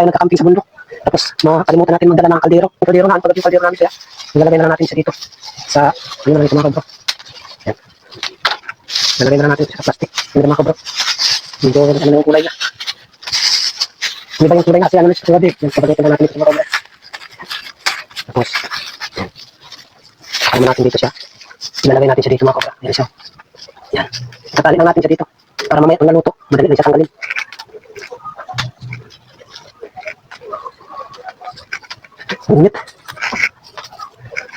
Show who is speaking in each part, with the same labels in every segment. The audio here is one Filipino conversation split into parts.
Speaker 1: tayo nagkakamping sa bundok. Tapos makakalimutan natin magdala ng kaldero. Yung kaldero namin, pagod yung kaldero namin siya. Nilalagay na lang natin siya dito. Sa, ano na ito mga kabro. Yan. Nilalagay na lang natin sa plastic. Yan mga kabro. Medyo ano yung kulay niya. Hindi ba yung kulay nga siya, ano na siya, yan, kapagay na natin ito mga kabro. Tapos, yan. Kaya natin dito siya. Nilalagay natin siya dito mga kabro. Yan siya. Yan. Tatali lang natin siya dito. Para mamaya pag naluto, madali na siya tanggalin. Init.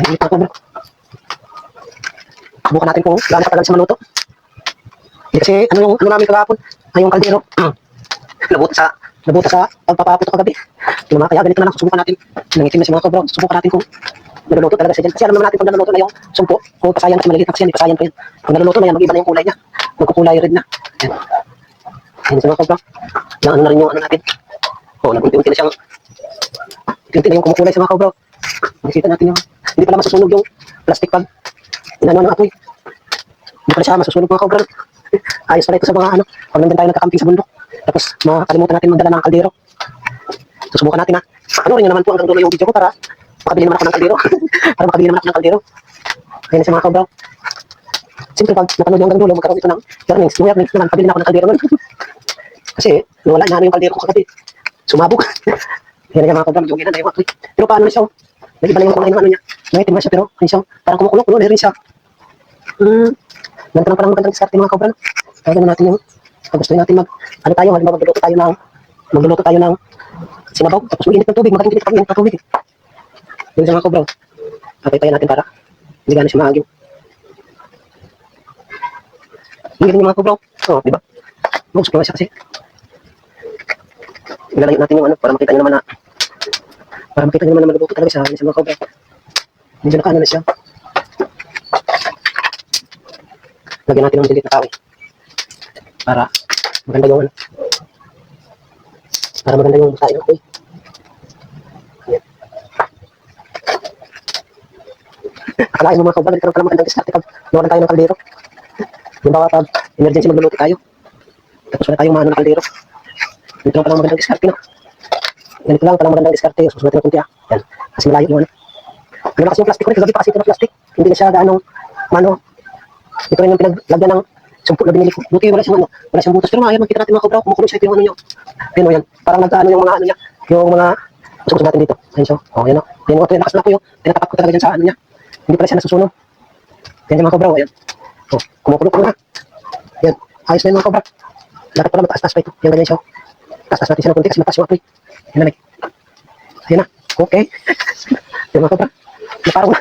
Speaker 1: Init ako bro. Subukan natin kung gaano katagal siya maluto. Kasi ano namin kagapon, ay yung kaldero. Nabuta sa pagpapapito kagabi. Yung mga kaya ganito na lang, subukan natin. Nangitim na si mga kabro. Subukan natin kung naluluto talaga siya dyan. Kasi alam naman natin pag naluluto na yung sumpo, kung pasayan kasi maliliit na kasi yan, pasayan pa yan. Pag naluluto na yan, mag-iba na yung kulay niya. Magkukulay red na. Yan. Yan si mga kabro. Yan, ano na rin yung ano natin. Oo, nag-unti-unti na siyang unti na yung kumukulay sa mga kabro. Makikita natin yung hindi pala masusunog yung plastic pag inano ng apoy. Hindi pala siya masusunog mga kabro. Ayos pala ito sa mga ano, pag nandun tayo nagkakamping sa bundok. Tapos makakalimutan natin magdala ng kaldero. Susubukan natin ha. Ano rin naman po hanggang dulo yung video ko para makabili naman ako ng kaldero. Para makabili naman ako ng kaldero. Ayan na siya mga kabro. Siyempre pag napanood yung hanggang dulo, magkaroon ito ng earnings. Yung earnings naman, pabili na ako ng kaldero nun. Kasi nawala na yung kaldero ko sa gabi. Sumabog. Yan na mga kabro, yung na yung apoy. Pero paano na siya? Nag-iba na yung kulay ng ano niya. Nangitim na siya pero ano siya? Parang kumukulo-kulo na rin siya. Ganito lang parang magandang diskarte mga kabro. Kaya naman natin yung pag gusto natin ano tayo, magluluto tayo ng sinabaw. Tapos mag-init ng tubig, mag-init ng tubig. Yun sa mga kabro. Patay-tayan natin para hindi gano'n siya maaging. Hindi ganyan yung mga kabro. Oo, di ba? Gusto ko na siya kasi. Ilalayo natin yung ano, para makita nyo naman na maluto talaga siya sa mga kabro. Medyo nakaano na siya. Lagyan natin ng dilit na kahoy. Para maganda yung ano. Para maganda yung sayo. Okay. Ayan. Akalain mo mga kabro, nagkaroon ka lang magandang diskarte pag nawalan tayo ng kaldero. Yung bawa pag emergency magluluto tayo. Tapos wala tayong maano ng kaldero. Dito lang palang magandang diskarte, no? Ganito lang palang magandang diskarte. Susunod natin ng kunti, ah. Yan. Kasi malayo yung ano. Ano na kasi yung plastic ko rin. Kagabi pa kasi ito ng plastic. Hindi na siya gaanong mano. Ito rin yung pinaglagyan ng sumpo na binili ko. Buti wala siyang ano. Wala siyang butas. Pero maayon, makita natin mga kabro. Kumukulong siya ito yung ano niya. Yan o yan. Parang nagkaano yung mga ano niya. Yung mga susunod natin dito. Ayun siya. O yan o. Yan o. Lakas na po yung tinatapak ko talaga dyan sa ano niya. Hindi pala siya nasusunog. Yan yung mga kabro. Ayan. O. Kumukulong na. Yan. Ayos na yung mga kabro. Dapat pala mataas-taas pa ito. Yan ganyan siya. Taas-taas natin siya ng kunti kasi mataas yung apoy. Yan na. Ayan na. Okay. Yan mga kabro. Naparang na.